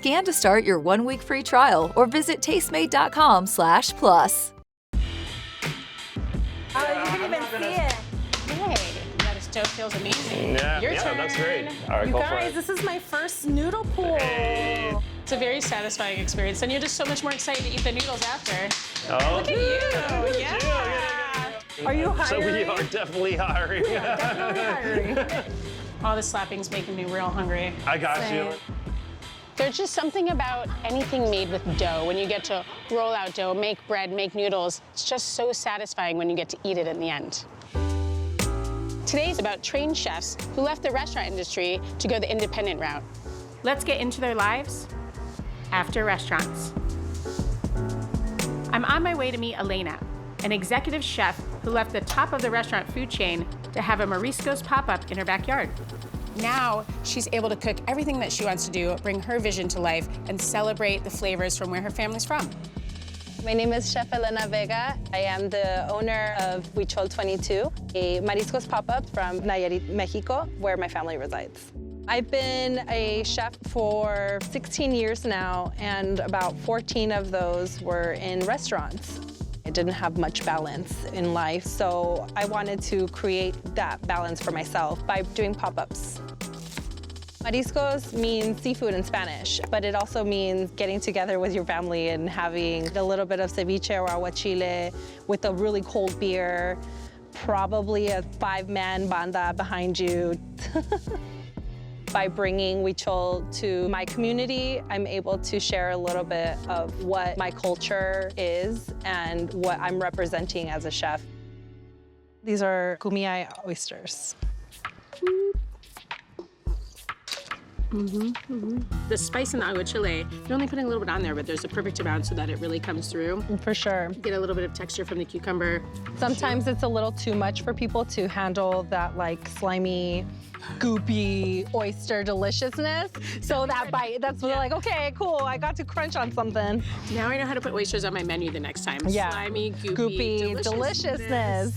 Scan to start your 1-week free trial or visit tastemade.com/plus. Oh, you can even see it. Hey, that stove feels amazing. Yeah, Your yeah, turn. that's great. All right, You go for guys, it. this is my first noodle pool. Hey. It's a very satisfying experience, and you're just so much more excited to eat the noodles after. Oh, Look at you. Yeah. Are you So we hiring? are definitely hiring. Definitely hiring. All the slapping's making me real hungry. I got Same. you. There's just something about anything made with dough. When you get to roll out dough, make bread, make noodles, it's just so satisfying when you get to eat it in the end. Today's about trained chefs who left the restaurant industry to go the independent route. Let's get into their lives after restaurants. I'm on my way to meet Elena, an executive chef who left the top of the restaurant food chain to have a Mariscos pop-up in her backyard. Now, she's able to cook everything that she wants to do, bring her vision to life, and celebrate the flavors from where her family's from. My name is Chef Elena Vega. I am the owner of Huichol 22, a Mariscos pop-up from Nayarit, Mexico, where my family resides. I've been a chef for 16 years now, and about 14 of those were in restaurants. I didn't have much balance in life, so I wanted to create that balance for myself by doing pop-ups. Mariscos means seafood in Spanish, but it also means getting together with your family and having a little bit of ceviche or aguachile with a really cold beer, probably a 5-man banda behind you. By bringing Huichol to my community, I'm able to share a little bit of what my culture is and what I'm representing as a chef. These are kumiai oysters. The spice in the aguachile, you're only putting a little bit on there, but there's a perfect amount so that it really comes through. For sure. Get a little bit of texture from the cucumber. Sometimes it's a little too much for people to handle that like slimy, goopy oyster deliciousness. So that bite, that's like, okay, cool, I got to crunch on something. Now I know how to put oysters on my menu the next time. Yeah. Slimy, goopy, deliciousness.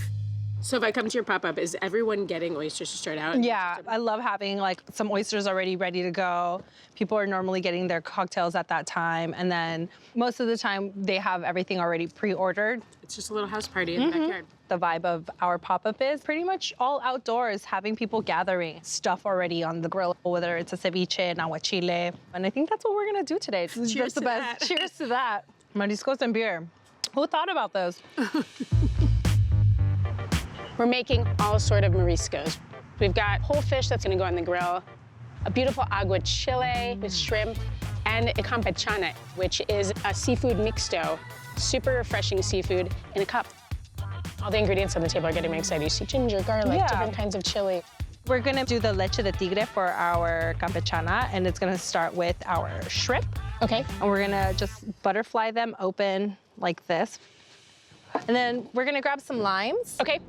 So if I come to your pop-up, is everyone getting oysters to start out? Yeah, I love having like some oysters already ready to go. People are normally getting their cocktails at that time, and then most of the time they have everything already pre-ordered. It's just a little house party in the backyard. The vibe of our pop-up is pretty much all outdoors, having people gathering stuff already on the grill, whether it's a ceviche, an aguachile. And I think that's what we're gonna do today. Cheers That's the to best. that. Cheers to that. Mariscos and beer. Who thought about those? We're making all sort of mariscos. We've got whole fish that's gonna go on the grill, a beautiful aguachile with shrimp, and a campechana, which is a seafood mixto, super refreshing seafood in a cup. All the ingredients on the table are getting me excited. You see ginger, garlic, Yeah. different kinds of chili. We're gonna do the leche de tigre for our campechana, and it's gonna start with our shrimp. Okay. And we're gonna just butterfly them open like this. And then we're gonna grab some limes. Okay.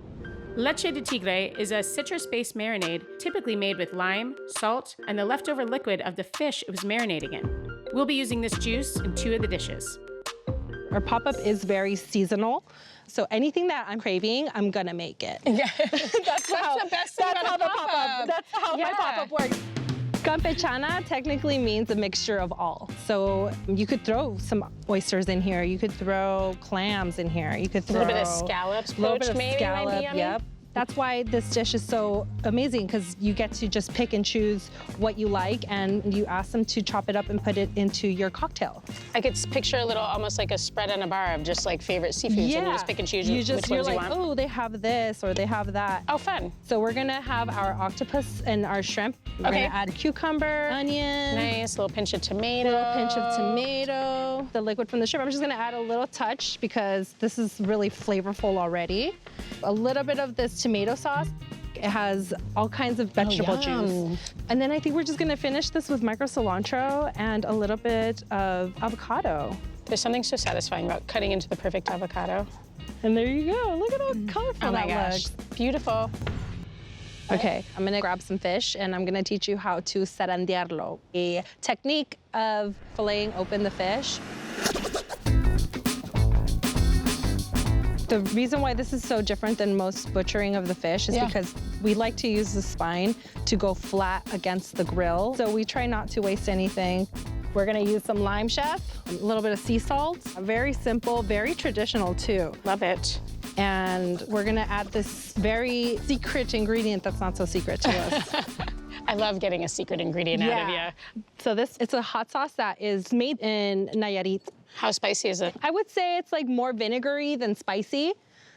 Leche de tigre is a citrus-based marinade typically made with lime, salt, and the leftover liquid of the fish it was marinating in. We'll be using this juice in 2 of the dishes. Our pop-up is very seasonal, so anything that I'm craving, I'm gonna make it. Yeah. That's the best thing that's about how a the pop-up. pop-up. That's how Yeah. my pop-up works. Campechana technically means a mixture of all. So you could throw some oysters in here. You could throw clams in here. You could A throw little bit of scallops, a little bit poached of maybe, scallop. might be yummy. Yep. That's why this dish is so amazing, because you get to just pick and choose what you like, and you ask them to chop it up and put it into your cocktail. I could picture a little, almost like a spread on a bar of just like favorite seafoods, and you just pick and choose which ones you're you like, want. oh, they have this or they have that. Oh, fun. So we're gonna have our octopus and our shrimp. We're Okay. gonna add cucumber, onion, Nice, little pinch of tomato. little pinch of tomato, the liquid from the shrimp. I'm just gonna add a little touch because this is really flavorful already. A little bit of this tomato sauce. It has all kinds of vegetable yum. juice. And then I think we're just gonna finish this with micro cilantro and a little bit of avocado. There's something so satisfying about cutting into the perfect avocado. And there you go. Look at how colorful Oh my that gosh, looks. beautiful. Okay, I'm gonna grab some fish and I'm gonna teach you how to zarandearlo, a technique of filleting open the fish. The reason why this is so different than most butchering of the fish is because we like to use the spine to go flat against the grill. So we try not to waste anything. We're gonna use some lime, chef, a little bit of sea salt. Very simple, very traditional too. Love it. And we're gonna add this very secret ingredient that's not so secret to us. I love getting a secret ingredient out of you. So it's a hot sauce that is made in Nayarit. How spicy is it? I would say it's like more vinegary than spicy.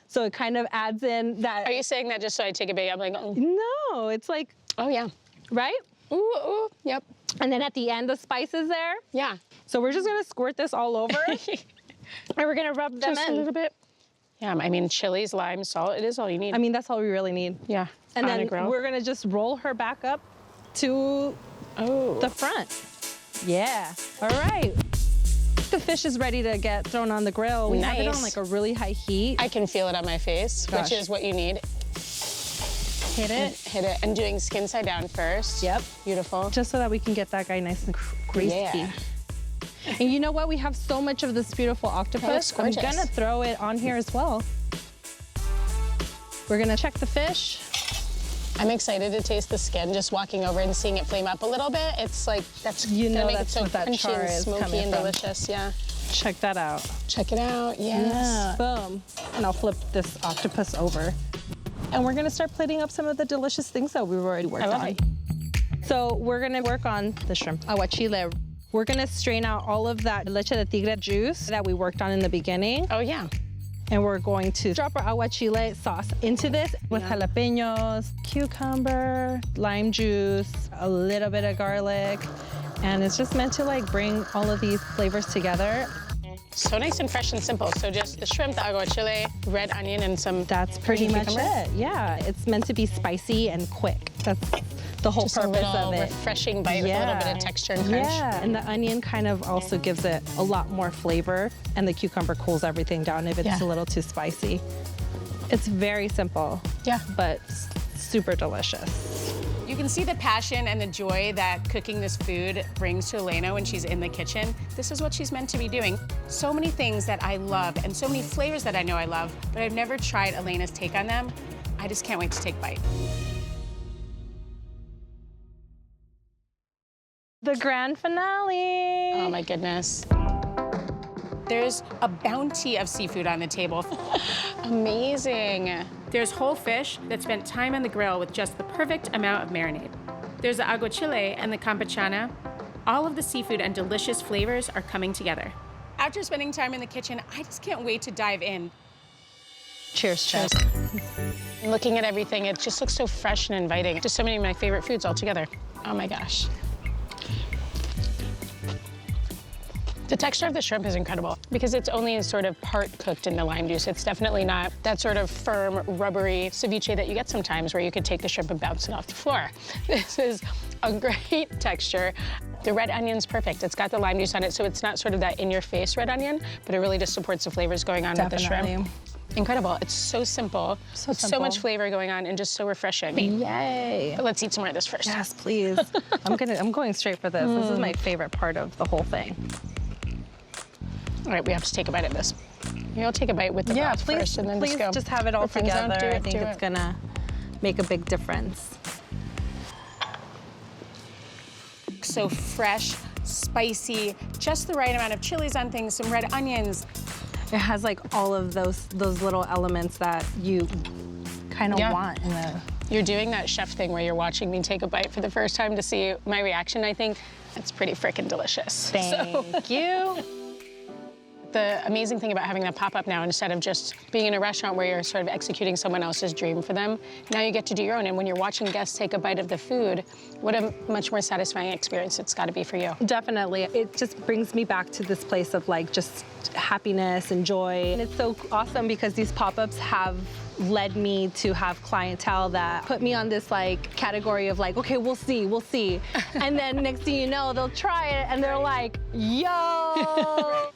So it kind of adds in that. Are you saying that just so I take a bite? I'm like, oh. No, it's like, Oh, yeah. right? Ooh, ooh, yep. And then at the end, the spice is there. Yeah. So we're just gonna squirt this all over. And we're gonna rub them Just in. a little bit. Yeah, I mean, chilies, lime, salt, it is all you need. I mean, that's all we really need. yeah. And on a then grill. we're gonna just roll her back up to the front. Yeah, all right. The fish is ready to get thrown on the grill. We have it on Nice. like a really high heat. I can feel it on my face, Gosh. which is what you need. Hit it. Hit it. And doing skin side down first. Yep. Beautiful. Just so that we can get that guy nice and crispy. Yeah. And you know what? We have so much of this beautiful octopus. I'm gorgeous. gonna throw it on here as well. We're gonna check the fish. I'm excited to taste the skin, just walking over and seeing it flame up a little bit. It's like, that's gonna make it that's so what that crunchy char and is smoky coming and from. delicious, yeah. Check that out. Check it out, yes. Boom. And I'll flip this octopus over. And we're gonna start plating up some of the delicious things that we've already worked love on. it. So we're gonna work on the shrimp aguachile. We're gonna strain out all of that leche de tigre juice that we worked on in the beginning. Oh, yeah. And we're going to drop our aguachile sauce into this with jalapenos, cucumber, lime juice, a little bit of garlic. And it's just meant to like bring all of these flavors together. So nice and fresh and simple. So just the shrimp, the aguachile, red onion, and some That's pretty much cucumber. it. Yeah, it's meant to be spicy and quick. That's the whole Just a purpose little of it. refreshing bite with a little bit of texture and crunch. Yeah, and the onion kind of also gives it a lot more flavor, and the cucumber cools everything down if it's Yeah. a little too spicy. It's very simple, Yeah. but super delicious. You can see the passion and the joy that cooking this food brings to Elena when she's in the kitchen. This is what she's meant to be doing. So many things that I love and so many flavors that I know I love, but I've never tried Elena's take on them. I just can't wait to take a bite. The grand finale. Oh my goodness. There's a bounty of seafood on the table. Amazing. There's whole fish that spent time on the grill with just the perfect amount of marinade. There's the aguachile and the campechana. All of the seafood and delicious flavors are coming together. After spending time in the kitchen, I just can't wait to dive in. Cheers, chef. Looking at everything, it just looks so fresh and inviting. Just so many of my favorite foods all together. Oh my gosh. The texture of the shrimp is incredible because it's only sort of part cooked in the lime juice. It's definitely not that sort of firm, rubbery ceviche that you get sometimes where you could take the shrimp and bounce it off the floor. This is a great texture. The red onion's perfect. It's got the lime juice on it, so it's not sort of that in-your-face red onion, but it really just supports the flavors going on with the shrimp. Incredible. It's so simple. So much flavor going on and just so refreshing. Yay. But let's eat some more of this first. Yes, please. I'm going straight for this. This is my favorite part of the whole thing. All right, we have to take a bite of this. Maybe I'll take a bite with the broth first and then please just go. just have it all For friends out, together. do I it, think do it's it. gonna make a big difference. So fresh, spicy, just the right amount of chilies on things, some red onions. It has like all of those little elements that you kind of want in the. You're doing that chef thing where you're watching me take a bite for the first time to see my reaction. I think it's pretty freaking delicious. Thank you. The amazing thing about having that pop-up now, instead of just being in a restaurant where you're sort of executing someone else's dream for them, now you get to do your own. And when you're watching guests take a bite of the food, what a much more satisfying experience it's got to be for you. Definitely. It just brings me back to this place of like just happiness and joy. And it's so awesome because these pop-ups have led me to have clientele that put me on this like category of like, okay, we'll see. And then next thing you know, they'll try it and they're like, yo.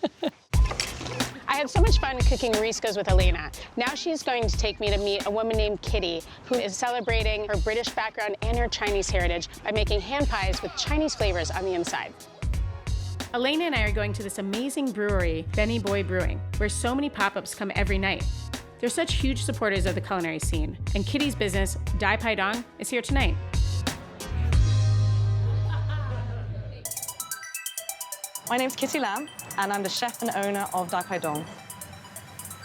I had so much fun cooking Mariscos with Elena. Now she's going to take me to meet a woman named Kitty, who is celebrating her British background and her Chinese heritage by making hand pies with Chinese flavors on the inside. Elena and I are going to this amazing brewery, Benny Boy Brewing, where so many pop-ups come every night. They're such huge supporters of the culinary scene, and Kitty's business, Dai Pai Dong, is here tonight. My name's Kitty Lam, and I'm the chef and owner of Dak Hai Dong.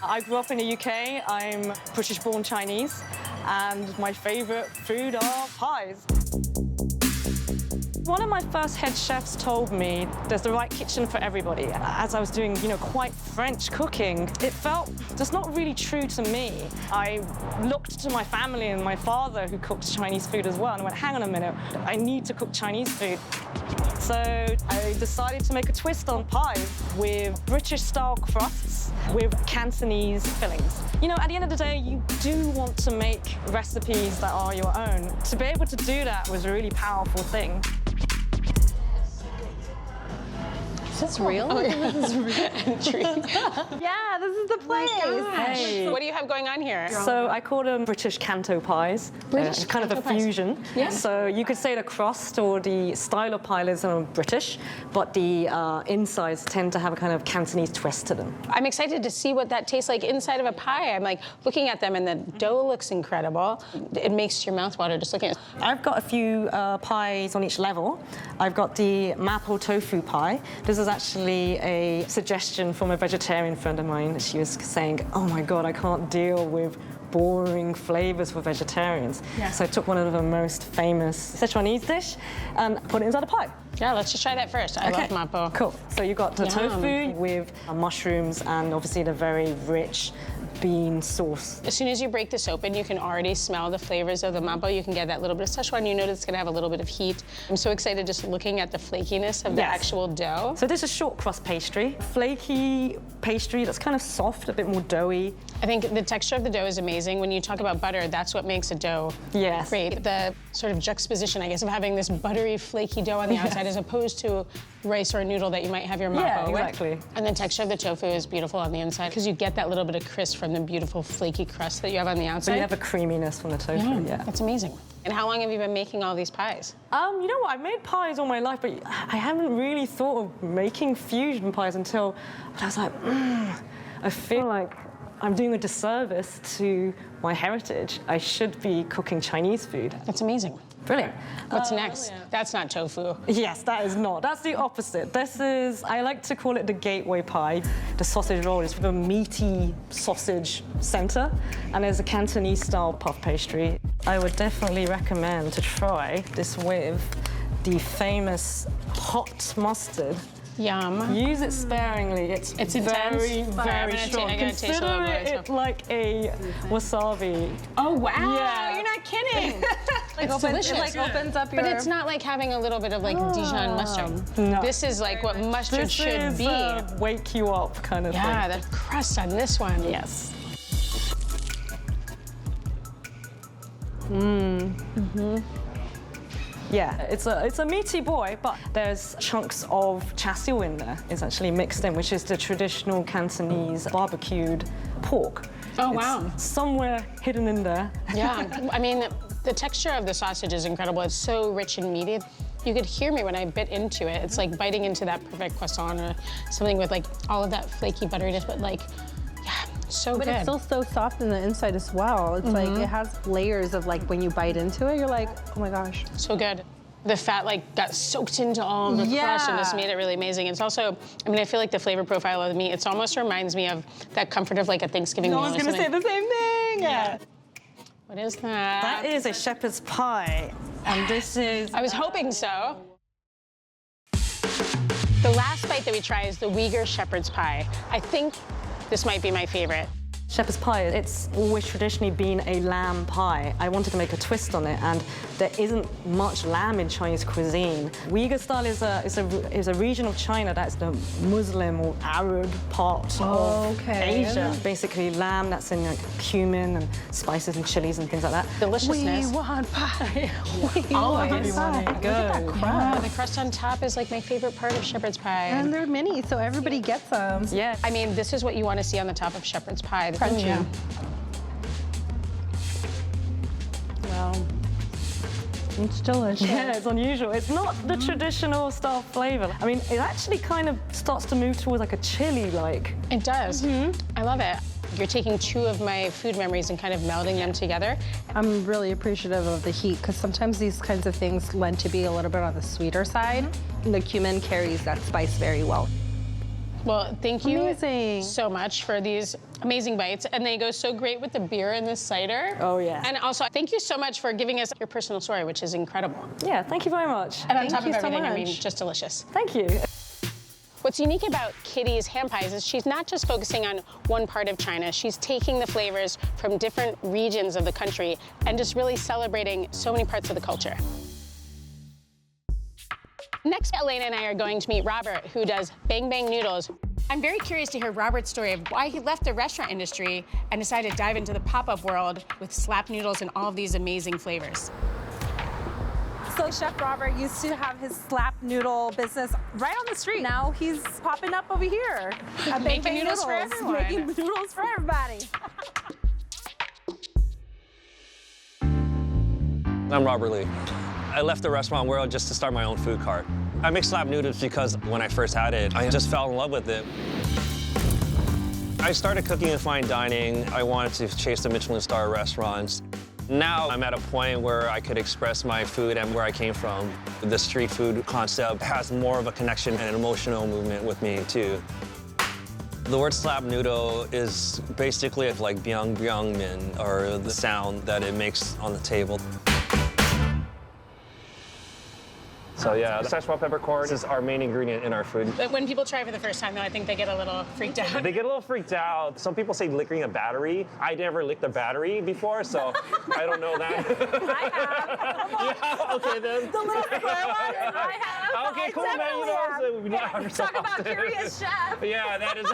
I grew up in the UK. I'm British-born Chinese, and my favorite food are pies. One of my first head chefs told me there's the right kitchen for everybody. As I was doing, quite French cooking, it felt just not really true to me. I looked to my family and my father, who cooked Chinese food as well, and I went, hang on a minute, I need to cook Chinese food. So I decided to make a twist on pies with British-style crusts with Cantonese fillings. At the end of the day, you do want to make recipes that are your own. To be able to do that was a really powerful thing. Is this real? Oh, yeah. This is real entry. Yeah, this is the place. Hey. What do you have going on here? So I call them British Canto pies. British kind of a Canto pies. fusion. Yeah. So you could say the crust or the style of pie is British, but the insides tend to have a kind of Cantonese twist to them. I'm excited to see what that tastes like inside of a pie. I'm like looking at them and the dough looks incredible. It makes your mouth water just looking at it. I've got a few pies on each level. I've got the mapo tofu pie. This is actually a suggestion from a vegetarian friend of mine. She was saying, oh my God, I can't deal with boring flavors for vegetarians. Yeah. So I took one of the most famous Sichuanese dish and put it inside a pie. Yeah, let's just try that first. I love mapo. Cool. So you got the Yum. tofu with mushrooms and obviously the very rich bean sauce. As soon as you break this open, you can already smell the flavors of the mapo. You can get that little bit of Szechuan. You notice it's gonna have a little bit of heat. I'm so excited just looking at the flakiness of the actual dough. So this is short crust pastry. Flaky pastry that's kind of soft, a bit more doughy. I think the texture of the dough is amazing. When you talk about butter, that's what makes a dough great. The sort of juxtaposition, I guess, of having this buttery, flaky dough on the outside as opposed to rice or a noodle that you might have your mapo with. Exactly. And the texture of the tofu is beautiful on the inside because you get that little bit of crisp from the beautiful flaky crust that you have on the outside. But you have a creaminess from the tofu, yeah. That's amazing. And how long have you been making all these pies? You know what, I've made pies all my life, but I haven't really thought of making fusion pies until I was like, I feel like I'm doing a disservice to my heritage. I should be cooking Chinese food. That's amazing. Brilliant. What's next? That's not tofu. Yes, that is not. That's the opposite. This is, I like to call it the gateway pie. The sausage roll is with a meaty sausage center, and there's a Cantonese-style puff pastry. I would definitely recommend to try this with the famous hot mustard. Yum. Use it sparingly. It's very, intense. very strong. Consider it like a wasabi. Oh, wow. Yeah. You're not kidding. It's delicious. It opens up your... But it's not like having a little bit of Dijon mustard. No. This is like what mustard should be. Wake you up kind of thing. Yeah, the crust on this one. Yes. Yeah, it's a meaty boy, but there's chunks of char siu in there. It's actually mixed in, which is the traditional Cantonese barbecued pork. Oh, wow. It's somewhere hidden in there. Yeah, I mean, the texture of the sausage is incredible. It's so rich and meaty. You could hear me when I bit into it. It's like biting into that perfect croissant or something with like all of that flaky butteriness, but like, yeah, so good. But it's still so soft in the inside as well. It's like, it has layers of like, when you bite into it, you're like, oh my gosh. So good. The fat like got soaked into all the crust and just made it really amazing. It's also, I mean, I feel like the flavor profile of the meat, it almost reminds me of that comfort of like a Thanksgiving meal. I was gonna say the same thing. Yeah. What is that? That is a shepherd's pie, and this is... I was hoping so. The last bite that we try is the Uyghur shepherd's pie. I think this might be my favorite. Shepherd's pie, it's always traditionally been a lamb pie. I wanted to make a twist on it, and there isn't much lamb in Chinese cuisine. Uyghur style is a region of China that's the Muslim or Arab part of Asia. Basically lamb that's in like cumin and spices and chilies and things like that. Deliciousness. We want pie. Always. Go. Yeah, the crust on top is like my favorite part of shepherd's pie. And they're mini, so everybody gets them. Yeah. I mean, this is what you want to see on the top of shepherd's pie. Crunchy. Yeah. Wow. It's delicious. Yeah, it's unusual. It's not the traditional style flavor. I mean, it actually kind of starts to move towards like a chili-like. It does. I love it. You're taking two of my food memories and kind of melding them together. I'm really appreciative of the heat because sometimes these kinds of things lend to be a little bit on the sweeter side. The cumin carries that spice very well. Well, thank you Amazing. so much for these amazing bites. And they go so great with the beer and the cider. Oh, yeah. And also, thank you so much for giving us your personal story, which is incredible. Yeah, thank you very much. And on Thank top of you so everything, I mean, much. just delicious. Thank you. What's unique about Kitty's hand pies is she's not just focusing on one part of China. She's taking the flavors from different regions of the country and just really celebrating so many parts of the culture. Next, Elena and I are going to meet Robert, who does Biang-Biang Noodles. I'm very curious to hear Robert's story of why he left the restaurant industry and decided to dive into the pop-up world with slap noodles and all of these amazing flavors. So Chef Robert used to have his slap noodle business right on the street. Now he's popping up over here at Making Biang-Biang noodles for everyone. Making noodles for everybody. I'm Robert Lee. I left the restaurant world just to start my own food cart. I make slap noodles because when I first had it, I just fell in love with it. I started cooking in fine dining. I wanted to chase the Michelin-star restaurants. Now I'm at a point where I could express my food and where I came from. The street food concept has more of a connection and an emotional movement with me, too. The word slap noodle is basically like biang-biang min, or the sound that it makes on the table. So yeah, the Szechuan peppercorn is our main ingredient in our food. But when people try for the first time, though, I think they get a little freaked out. They get a little freaked out. Some people say licking a battery. I never licked a battery before, so I don't know that. I have. Yeah, okay then. The little square one, I have. Okay, cool, I man. You definitely know, have. Talk about curious chef. Yeah, that is.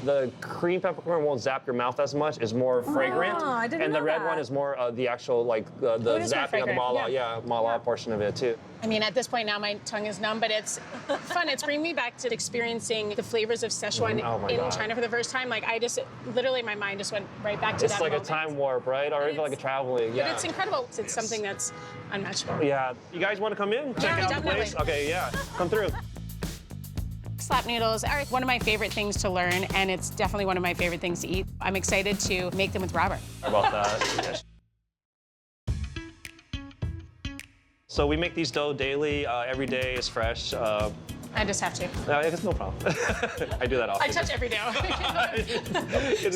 The cream peppercorn won't zap your mouth as much. It's more fragrant. I didn't and know the red that. one is more the actual, like, the it is more zapping of the fragrant, mala. yeah. Yeah, mala portion of it, too. I mean, at this point now, my tongue is numb, but it's fun. It's bringing me back to experiencing the flavors of Szechuan Oh my in God. China for the first time. Like, I just, literally, my mind just went right back to It's that like moment. a time warp, right? Or even like a traveling, yeah. But it's incredible. It's something that's unmatchable. Yeah. You guys want to come in? Check out definitely. the place? Okay, yeah. Come through. Slap noodles are one of my favorite things to learn, and it's definitely one of my favorite things to eat. I'm excited to make them with Robert. How about that? So we make these dough daily. Every day is fresh. I just have to. It's no problem. I do that often. I touch every dough.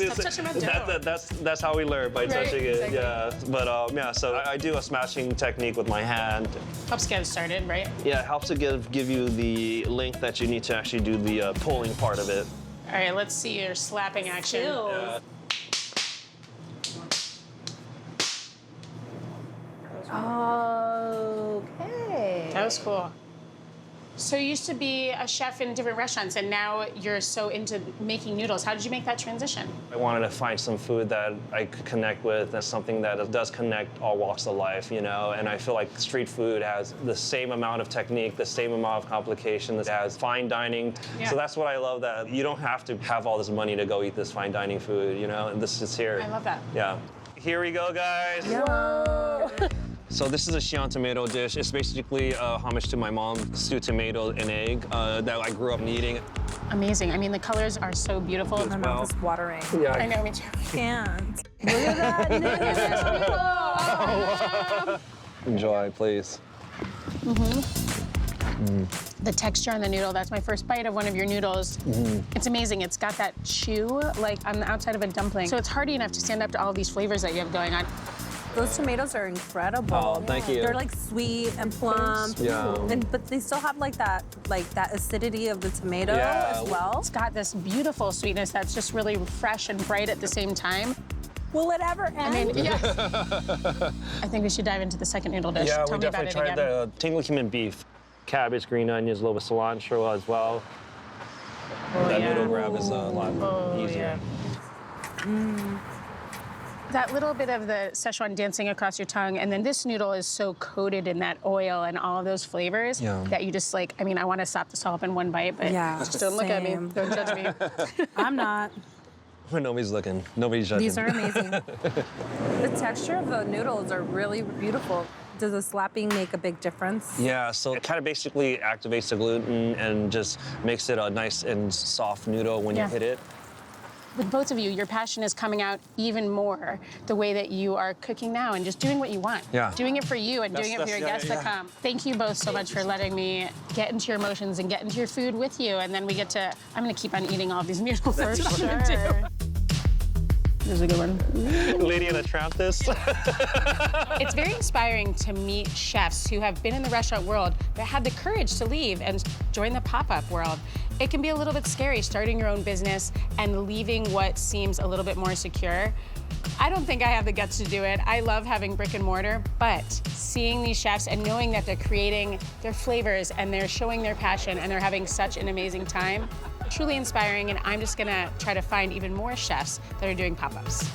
Stop touching my dough. That's how we learn, by touching it. exactly. Yeah. But yeah, so I do a smashing technique with my hand. Helps get it started, right? Yeah, it helps to give you the length that you need to actually do the pulling part of it. All right, let's see your slapping action. Yeah. Okay. That was cool. So you used to be a chef in different restaurants, and now you're so into making noodles. How did you make that transition? I wanted to find some food that I could connect with, and something that does connect all walks of life, you know? And I feel like street food has the same amount of technique, the same amount of complication that has fine dining. Yeah. So that's what I love, that you don't have to have all this money to go eat this fine dining food, you know? And this is here. I love that. Yeah. Here we go, guys. Whoa. So this is a Xi'an tomato dish. It's basically homage to my mom, stewed tomato and egg that I grew up eating. Amazing. I mean, the colors are so beautiful. My mouth is watering. I know, me too. Can't. Look at that. Enjoy, please. The texture on the noodle, that's my first bite of one of your noodles. It's amazing. It's got that chew, like on the outside of a dumpling. So it's hearty enough to stand up to all these flavors that you have going on. Those tomatoes are incredible. Oh, thank you. They're like sweet and plump. Yeah. But they still have like that acidity of the tomato Yeah. as well. It's got this beautiful sweetness that's just really fresh and bright at the same time. Will it ever end? I mean, yes. I think we should dive into the second noodle dish. Yeah, Tell we me about definitely it tried again. the tingle cumin beef. Cabbage, green onions, a little bit of cilantro as well. That noodle grab is a lot easier. That little bit of the Szechuan dancing across your tongue, and then this noodle is so coated in that oil and all of those flavors that you just like, I mean, I want to slap this all up in one bite, but just don't look at me. same. Don't judge me. I'm not. When nobody's looking, nobody's judging. These are amazing. The texture of the noodles are really beautiful. Does the slapping make a big difference? Yeah, so it kind of basically activates the gluten and just makes it a nice and soft noodle when you hit it. With both of you, your passion is coming out even more the way that you are cooking now and just doing what you want. Yeah. Doing it for you and doing it for your guests to come. Thank you both so much for letting me get into your emotions and get into your food with you. And then we get to, I'm gonna keep on eating all of these noodles. For sure. This is a good one. Lady in a Tramp this. It's very inspiring to meet chefs who have been in the restaurant world but had the courage to leave and join the pop-up world. It can be a little bit scary starting your own business and leaving what seems a little bit more secure. I don't think I have the guts to do it. I love having brick and mortar, but seeing these chefs and knowing that they're creating their flavors and they're showing their passion and they're having such an amazing time, truly inspiring, and I'm just gonna try to find even more chefs that are doing pop-ups.